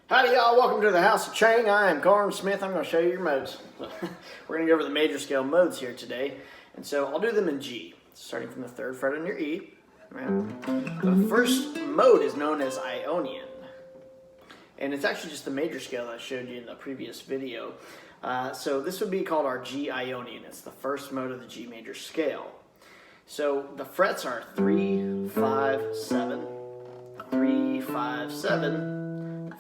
Howdy y'all, welcome to the House of Chang. I am Carm Smith. I'm going to show you your modes. We're going to go over the major scale modes here today. And so I'll do them in G, starting from the 3rd fret on your E. Right? The first mode is known as Ionian. And it's actually just the major scale that I showed you in the previous video. So this would be called our G Ionian. It's the first mode of the G major scale. So the frets are 3, 5, 7, 3, 5, 7,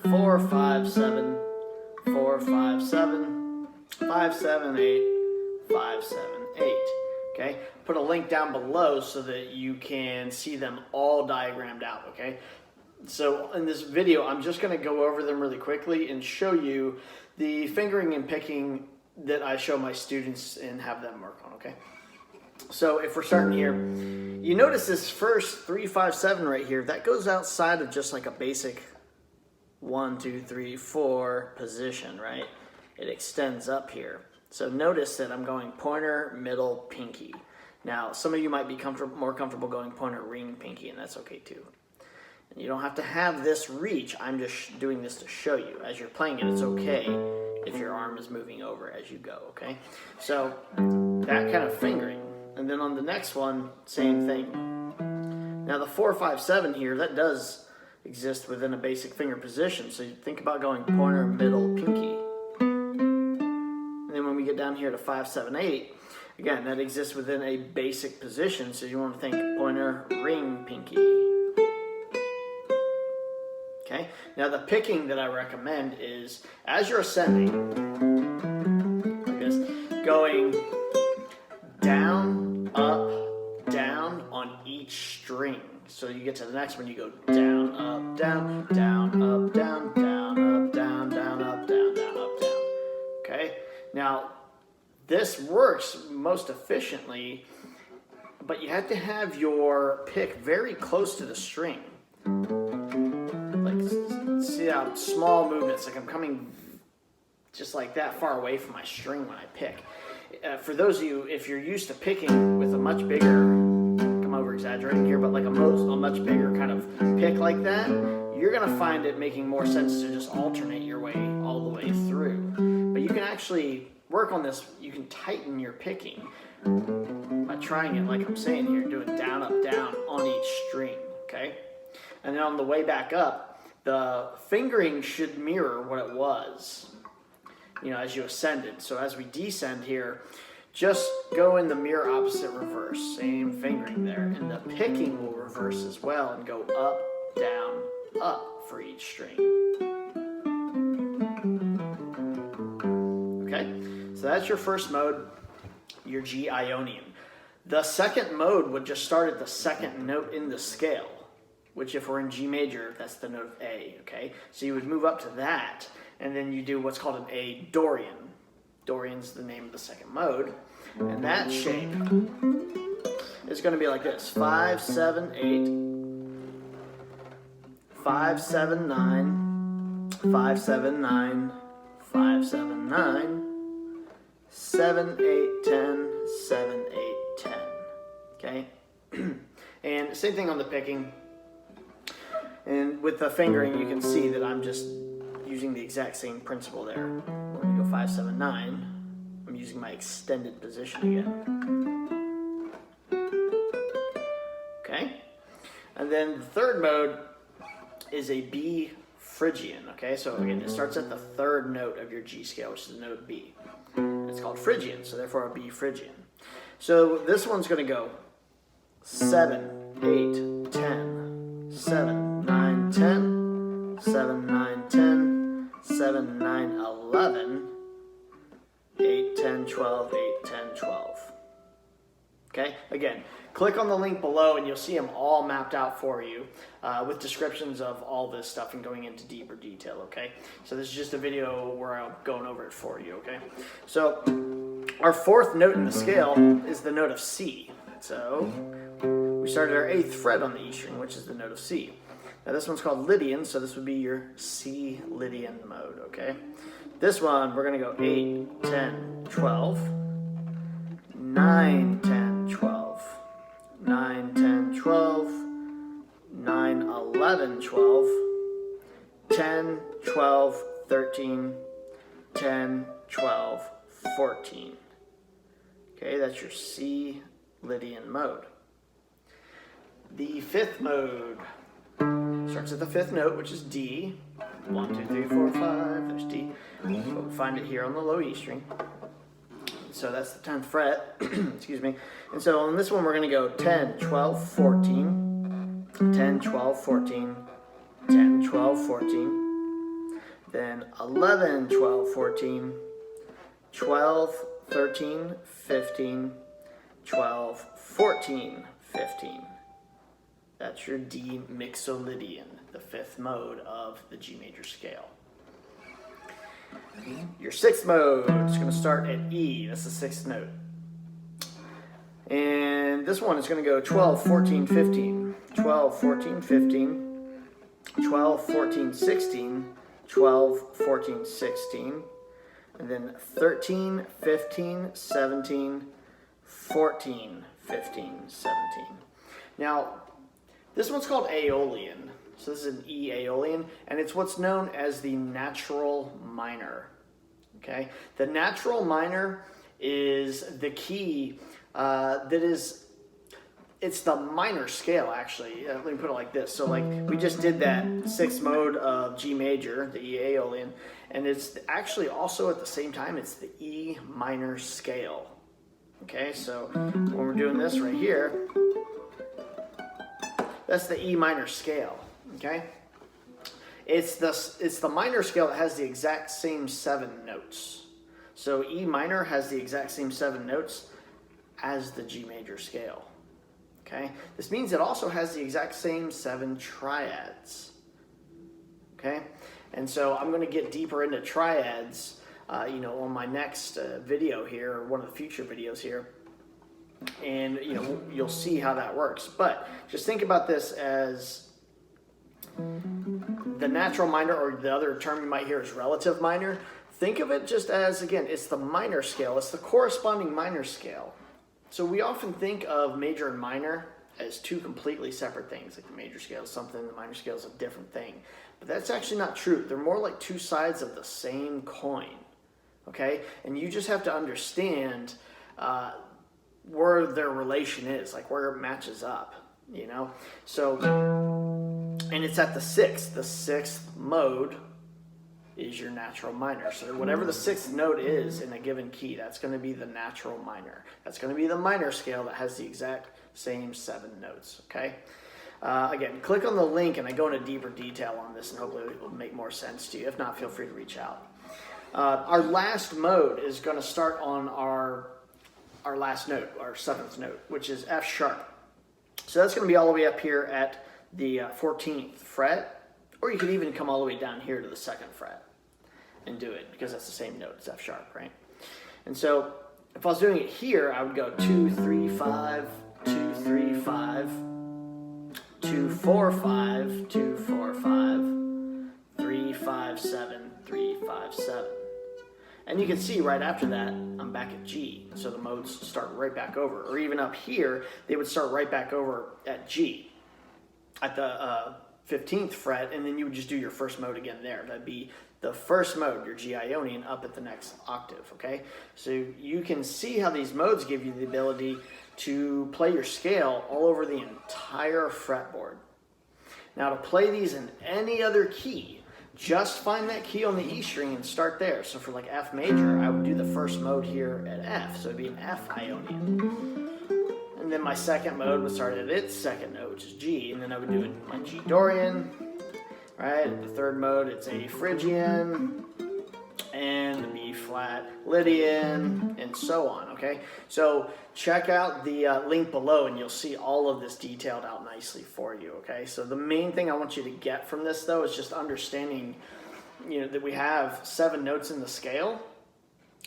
4, 5, 7, 4, 5, 7, 5, 7, 8, 5, 7, 8. Okay? Put a link down below so that you can see them all diagrammed out, okay? So in this video, I'm just going to go over them really quickly and show you the fingering and picking that I show my students and have them work on, okay? So if we're starting here, you notice this first 3, 5, 7 right here, that goes outside of just like a basic 1, 2, 3, 4 position, right? It extends up here. So notice that I'm going pointer, middle, pinky. Now, some of you might be more comfortable going pointer, ring, pinky, and that's okay too. And you don't have to have this reach. I'm just doing this to show you. As you're playing it, it's okay if your arm is moving over as you go, okay? So that kind of fingering. And then on the next one, same thing. Now the 4, 5, 7 here, that does exist within a basic finger position. So you think about going pointer, middle, pinky. And then when we get down here to 5, 7, 8, again, that exists within a basic position. So you want to think pointer, ring, pinky. Okay? Now the picking that I recommend is, as you're ascending, like this, going down, up, down on each string. So you get to the next one, you go down, up, down, down, up, down, down, up, down, down, up, down, down, up, down. Okay? Now, this works most efficiently, but you have to have your pick very close to the string. Like, see how small movements, like I'm coming just like that far away from my string when I pick. For those of you, if you're used to picking with a much bigger, I'm over exaggerating here, but like a much bigger kind of pick like that, you're going to find it making more sense to just alternate your way all the way through. But you can actually work on this. You can tighten your picking by trying it like I'm saying here, doing down, up, down on each string, okay? And then on the way back up, the fingering should mirror what it was, you know, as you ascended. So as we descend here, just go in the mirror opposite reverse, same fingering there, and the picking will reverse as well and go up, down, up for each string. Okay, so that's your first mode, your G Ionian. The second mode would just start at the second note in the scale, which if we're in G major, that's the note of A, okay? So you would move up to that, and then you do what's called an A Dorian. Dorian's the name of the second mode. And that shape is going to be like this: 5, 7, 8, 5, 7, 9, 5, 7, 9, 5, 7, 9, 7, 8, 10, 7, 8, 10. Okay? And same thing on the picking. And with the fingering, you can see that I'm just using the exact same principle there. When we go 5, 7, 9, I'm using my extended position again. Okay? And then the third mode is a B Phrygian. Okay? So again, it starts at the third note of your G scale, which is the note B. It's called Phrygian, so therefore a B Phrygian. So this one's going to go 7, 8, 10, 7, 9, 10, 7, 9, 10, 7, 9, 11, 8, 10, 12, 8, 10, 12. Okay, again, click on the link below and you'll see them all mapped out for you with descriptions of all this stuff and going into deeper detail, okay? So this is just a video where I'm going over it for you, okay? So our fourth note in the scale is the note of C. So we started our 8th fret on the E string, which is the note of C. Now this one's called Lydian, so this would be your C Lydian mode, okay? This one, we're going to go 8, 10, 12, 9, 10, 12, 9, 10, 12, 9, 11, 12, 10, 12, 13, 10, 12, 14. Okay, that's your C Lydian mode. The fifth mode starts at the fifth note, which is D. 1, 2, 3, 4, 5. There's D. But we find it here on the low E string. So that's the 10th fret. Excuse me. And so on this one, we're going to go 10, 12, 14, 10, 12, 14, 10, 12, 14, then 11, 12, 14, 12, 13, 15, 12, 14, 15. That's your D Mixolydian, the fifth mode of the G major scale. Your sixth mode is going to start at E. That's the sixth note. And this one is going to go 12, 14, 15, 12, 14, 15, 12, 14, 16, 12, 14, 16, and then 13, 15, 17, 14, 15, 17. Now, this one's called Aeolian. So this is an E Aeolian, and it's what's known as the natural minor. Okay? The natural minor is the key it's the minor scale, actually. Let me put it like this. So like we just did that sixth mode of G major, the E Aeolian, and it's actually also at the same time, it's the E minor scale. Okay, so when we're doing this right here, that's the E minor scale. Okay, it's the minor scale that has the exact same 7 notes. So E minor has the exact same 7 notes as the G major scale. Okay, this means it also has the exact same 7 triads. Okay, and so I'm going to get deeper into triads, on my next video here, or one of the future videos here. And you'll see how that works. But just think about this as the natural minor, or the other term you might hear is relative minor. Think of it just as, again, it's the minor scale. It's the corresponding minor scale. So we often think of major and minor as 2 completely separate things. Like the major scale is something, the minor scale is a different thing. But that's actually not true. They're more like 2 sides of the same coin. Okay? And you just have to understand where their relation is, like where it matches up, So, and it's at the 6th. The 6th mode is your natural minor. So whatever the 6th note is in a given key, that's going to be the natural minor. That's going to be the minor scale that has the exact same 7 notes, okay? Again, click on the link and I go into deeper detail on this, and hopefully it will make more sense to you. If not, feel free to reach out. Our last mode is going to start on our last note, our 7th note, which is F sharp. So that's going to be all the way up here at the 14th fret, or you could even come all the way down here to the 2nd fret and do it, because that's the same note, it's F sharp, right? And so if I was doing it here, I would go 2, 3, 5, 2, 3, 5, 2, 4, 5, 2, 4, 5, 3, 5, 7, 3, 5, 7. And you can see right after that, I'm back at G. So the modes start right back over. Or even up here, they would start right back over at G at the 15th fret, and then you would just do your first mode again there. That'd be the first mode, your G Ionian, up at the next octave, okay? So you can see how these modes give you the ability to play your scale all over the entire fretboard. Now, to play these in any other key, just find that key on the E string and start there. So for like F major, I would do the first mode here at F, so it'd be an F Ionian. And then my second mode would start at its second note, which is G, and then I would do my G Dorian, right? The third mode, it's A Phrygian, and the B flat Lydian, and so on, okay? So check out the link below, and you'll see all of this detailed out nicely for you, okay? So the main thing I want you to get from this, though, is just understanding, that we have 7 notes in the scale,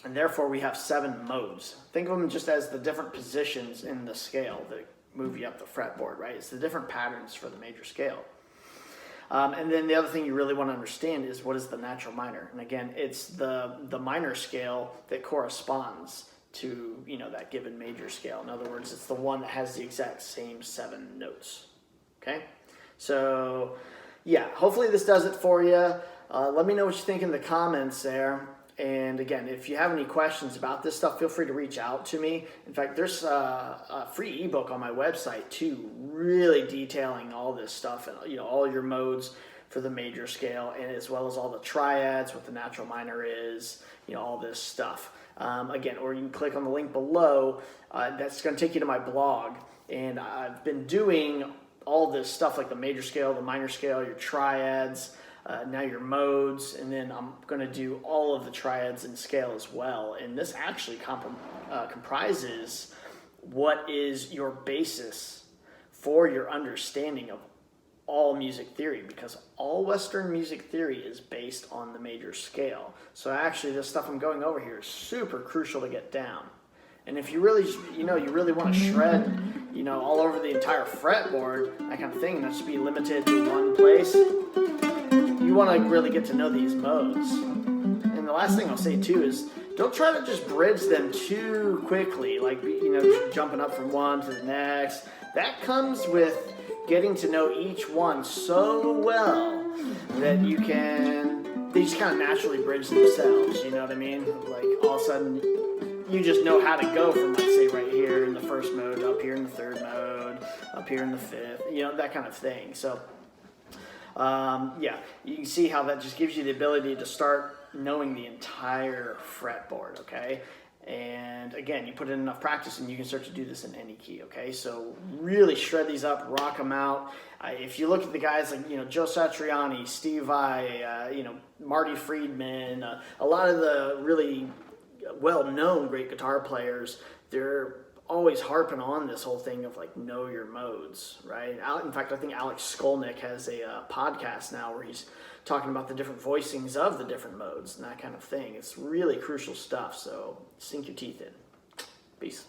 and therefore we have 7 modes. Think of them just as the different positions in the scale that move you up the fretboard, right? It's the different patterns for the major scale. And then the other thing you really want to understand is what is the natural minor. And again, it's the minor scale that corresponds to, that given major scale. In other words, it's the one that has the exact same 7 notes. Okay? So yeah, hopefully this does it for you. Let me know what you think in the comments there. And again, if you have any questions about this stuff, feel free to reach out to me. In fact, there's a free ebook on my website too, really detailing all this stuff and all your modes for the major scale, and as well as all the triads, what the natural minor is, all this stuff. Again, or you can click on the link below. That's going to take you to my blog, and I've been doing all this stuff like the major scale, the minor scale, your triads, now your modes, and then I'm going to do all of the triads in scale as well. And this actually comprises what is your basis for your understanding of all music theory, because all Western music theory is based on the major scale. So actually this stuff I'm going over here is super crucial to get down. And if you really, you really want to shred, all over the entire fretboard, that kind of thing, not just be limited to one place, you want to really get to know these modes. And the last thing I'll say too is, don't try to just bridge them too quickly, like, jumping up from one to the next. That comes with getting to know each one so well that they just kind of naturally bridge themselves, you know what I mean? Like, all of a sudden, you just know how to go from, let's say, right here in the first mode, up here in the third mode, up here in the fifth, that kind of thing. So, yeah, you can see how that just gives you the ability to start knowing the entire fretboard, okay? And again, you put in enough practice and you can start to do this in any key, okay? So really shred these up, rock them out. If you look at the guys like, Joe Satriani, Steve Vai, Marty Friedman, a lot of the really well-known great guitar players, they're always harping on this whole thing of like, know your modes, right? In fact, I think Alex Skolnick has a podcast now where he's talking about the different voicings of the different modes and that kind of thing. It's really crucial stuff, so sink your teeth in. Peace.